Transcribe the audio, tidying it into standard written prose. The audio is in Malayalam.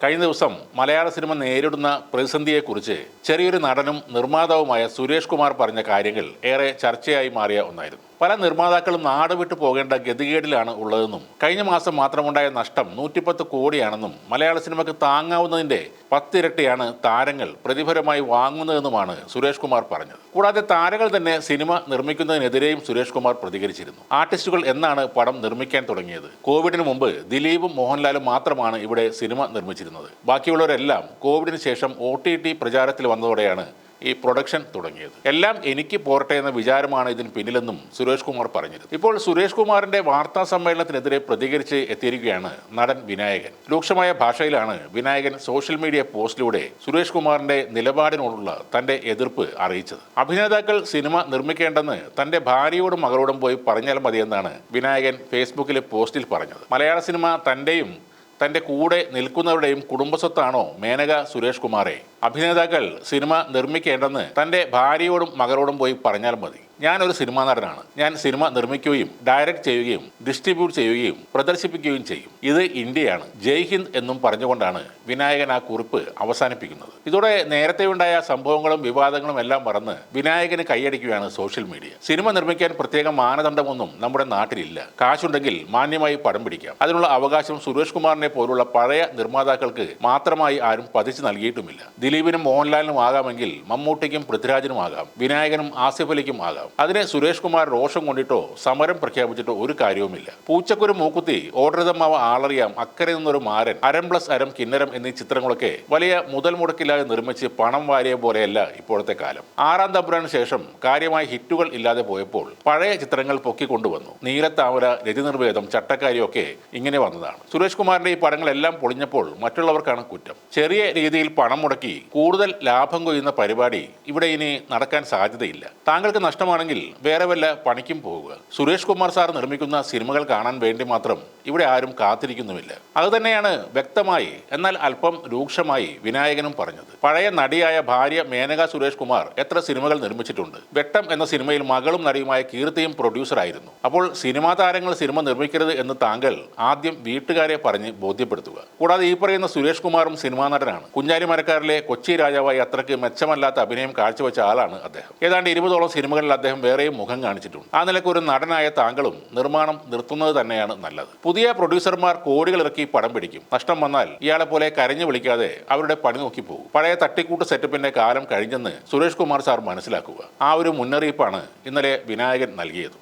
കഴിഞ്ഞ ദിവസം മലയാള സിനിമ നേരിടുന്ന പ്രതിസന്ധിയെക്കുറിച്ച് ചെറിയൊരു നടനും നിർമ്മാതാവുമായ സുരേഷ് കുമാർ പറഞ്ഞ കാര്യങ്ങൾ ഏറെ ചർച്ചയായി മാറിയ ഒന്നായിരുന്നു. പല നിർമ്മാതാക്കളും നാട് വിട്ടു പോകേണ്ട ഗതികേടിലാണ് ഉള്ളതെന്നും കഴിഞ്ഞ മാസം മാത്രമുണ്ടായ നഷ്ടം 110 കോടിയാണെന്നും മലയാള സിനിമയ്ക്ക് താങ്ങാവുന്നതിന്റെ 10 ഇരട്ടിയാണ് താരങ്ങൾ പ്രതിഫലമായി വാങ്ങുന്നതെന്നുമാണ് സുരേഷ് കുമാർ പറഞ്ഞത്. കൂടാതെ താരങ്ങൾ തന്നെ സിനിമ നിർമ്മിക്കുന്നതിനെതിരെയും സുരേഷ് കുമാർ പ്രതികരിച്ചിരുന്നു. ആർട്ടിസ്റ്റുകൾ എന്നാണ് പടം നിർമ്മിക്കാൻ തുടങ്ങിയത്? കോവിഡിന് മുമ്പ് ദിലീപും മോഹൻലാലും മാത്രമാണ് ഇവിടെ സിനിമ നിർമ്മിച്ചിരുന്നത്. ബാക്കിയുള്ളവരെല്ലാം കോവിഡിന് ശേഷം OTT പ്രചാരത്തിൽ വന്നതോടെയാണ് ഈ പ്രൊഡക്ഷൻ തുടങ്ങിയത്. എല്ലാം എനിക്ക് പോരട്ടെ എന്ന വിചാരമാണ് ഇതിന് പിന്നിലെന്നും സുരേഷ് കുമാർ പറഞ്ഞിരുന്നു. ഇപ്പോൾ സുരേഷ് കുമാറിന്റെ വാർത്താ സമ്മേളനത്തിനെതിരെ പ്രതികരിച്ച് എത്തിയിരിക്കുകയാണ് നടൻ വിനായകൻ. രൂക്ഷമായ ഭാഷയിലാണ് വിനായകൻ സോഷ്യൽ മീഡിയ പോസ്റ്റിലൂടെ സുരേഷ് കുമാറിന്റെ നിലപാടിനോടുള്ള തന്റെ എതിർപ്പ് അറിയിച്ചത്. അഭിനേതാക്കൾ സിനിമ നിർമ്മിക്കേണ്ടെന്ന് തന്റെ ഭാര്യയോടും മകളോടും പോയി പറഞ്ഞാൽ മതിയെന്നാണ് വിനായകൻ ഫേസ്ബുക്കിലെ പോസ്റ്റിൽ പറഞ്ഞത്. മലയാള സിനിമ തന്റെയും തന്റെ കൂടെ നിൽക്കുന്നവരുടെയും കുടുംബസ്വത്താണോ മേനക സുരേഷ് കുമാറെ? അഭിനേതാക്കൾ സിനിമ നിർമ്മിക്കേണ്ടെന്ന് തന്റെ ഭാര്യയോടും മകളോടും പോയി പറഞ്ഞാൽ മതി. ഞാനൊരു സിനിമാ നടനാണ്. ഞാൻ സിനിമ നിർമ്മിക്കുകയും ഡയറക്റ്റ് ചെയ്യുകയും ഡിസ്ട്രിബ്യൂട്ട് ചെയ്യുകയും പ്രദർശിപ്പിക്കുകയും ചെയ്യും. ഇത് ഇന്ത്യയാണ്. ജയ് ഹിന്ദ് എന്നും പറഞ്ഞുകൊണ്ടാണ് വിനായകൻ ആ കുറിപ്പ് അവസാനിപ്പിക്കുന്നത്. ഇതോടെ നേരത്തെ ഉണ്ടായ സംഭവങ്ങളും വിവാദങ്ങളും എല്ലാം മറന്ന് വിനായകന് കൈയടിക്കുകയാണ് സോഷ്യൽ മീഡിയ. സിനിമ നിർമ്മിക്കാൻ പ്രത്യേക മാനദണ്ഡമൊന്നും നമ്മുടെ നാട്ടിലില്ല. കാശുണ്ടെങ്കിൽ മാന്യമായി പടം പിടിക്കാം. അതിനുള്ള അവകാശം സുരേഷ് കുമാറിനെ പോലുള്ള പഴയ നിർമ്മാതാക്കൾക്ക് മാത്രമായി ആരും പതിച്ചു നൽകിയിട്ടുമില്ല. ദിലീപിനും മോഹൻലാലിനും ആകാമെങ്കിൽ മമ്മൂട്ടിക്കും പൃഥ്വിരാജിനും ആകാം, വിനായകനും ആസിഫ് അലിക്കും ആകാം. അതിനെ സുരേഷ് കുമാർ രോഷം കൊണ്ടിട്ടോ സമരം പ്രഖ്യാപിച്ചിട്ടോ ഒരു കാര്യവുമില്ല. പൂച്ചക്കൊരു മൂക്കുത്തി, ഓടരുതമാവ ആളറിയാം, അക്കരെ നിന്നൊരു മാരൻ, അരം പ്ലസ് അരം കിന്നരം എന്നീ ചിത്രങ്ങളൊക്കെ വലിയ മുതൽ മുടക്കില്ലാതെ നിർമ്മിച്ച് പണം വാരിയ പോലെയല്ല ഇപ്പോഴത്തെ കാലം. ആറാം തമ്പുരാന് ശേഷം കാര്യമായി ഹിറ്റുകൾ ഇല്ലാതെ പോയപ്പോൾ പഴയ ചിത്രങ്ങൾ പൊക്കിക്കൊണ്ടുവന്നു. നീലത്താമര, രതിനിർവേദം, ചട്ടക്കാരിയൊക്കെ ഇങ്ങനെ വന്നതാണ്. സുരേഷ് കുമാറിന്റെ ഈ പടങ്ങളെല്ലാം പൊളിഞ്ഞപ്പോൾ മറ്റുള്ളവർക്കാണ് കുറ്റം. ചെറിയ രീതിയിൽ പണം മുടക്കി കൂടുതൽ ലാഭം കൊയ്യുന്ന പരിപാടി ഇവിടെ ഇനി നടക്കാൻ സാധ്യതയില്ല. താങ്കൾക്ക് നഷ്ടമാണെങ്കിൽ വേറെ വല്ല പണിക്കും പോവുക. സുരേഷ് കുമാർ സാർ നിർമ്മിക്കുന്ന സിനിമകൾ കാണാൻ വേണ്ടി മാത്രം ഇവിടെ ആരും കാത്തിരിക്കുന്നുമില്ല. അതുതന്നെയാണ് വ്യക്തമായി എന്നാൽ അല്പം രൂക്ഷമായി വിനായകനും പറഞ്ഞത്. പഴയ നടിയായ ഭാര്യ മേനക സുരേഷ് കുമാർ എത്ര സിനിമകൾ നിർമ്മിച്ചിട്ടുണ്ട്. വെട്ടം എന്ന സിനിമയിൽ മകളും നടിയുമായ കീർത്തിയും പ്രൊഡ്യൂസറായിരുന്നു. അപ്പോൾ സിനിമാ താരങ്ങൾ സിനിമ നിർമ്മിക്കരുത് എന്ന് താങ്കൾ ആദ്യം വീട്ടുകാരെ പറഞ്ഞ് ബോധ്യപ്പെടുത്തുക. കൂടാതെ ഈ പറയുന്ന സുരേഷ് കുമാറും സിനിമാ നടനാണ്. കുഞ്ഞാലി മരക്കാരിലെ കൊച്ചി രാജാവായി അത്രയ്ക്ക് മെച്ചമല്ലാത്ത അഭിനയം കാഴ്ചവെച്ച ആളാണ് അദ്ദേഹം. ഏതാണ്ട് 20ഓളം സിനിമകളിൽ അദ്ദേഹം വേറെയും മുഖം കാണിച്ചിട്ടുണ്ട്. ആ നിലയ്ക്ക് ഒരു നടനായ താങ്കളും നിർമ്മാണം നിർത്തുന്നത് തന്നെയാണ് നല്ലത്. പുതിയ പ്രൊഡ്യൂസർമാർ കോടികൾ ഇറക്കി പടം പിടിക്കും. നഷ്ടം വന്നാൽ ഇയാളെ പോലെ കരഞ്ഞു വിളിക്കാതെ അവരുടെ പണി നോക്കി പോകും. പഴയ തട്ടിക്കൂട്ട് സെറ്റപ്പിന്റെ കാലം കഴിഞ്ഞെന്ന് സുരേഷ് കുമാർ സാർ മനസ്സിലാക്കുക. ആ ഒരു മുന്നറിയിപ്പാണ് ഇന്നലെ വിനായകൻ നൽകിയത്.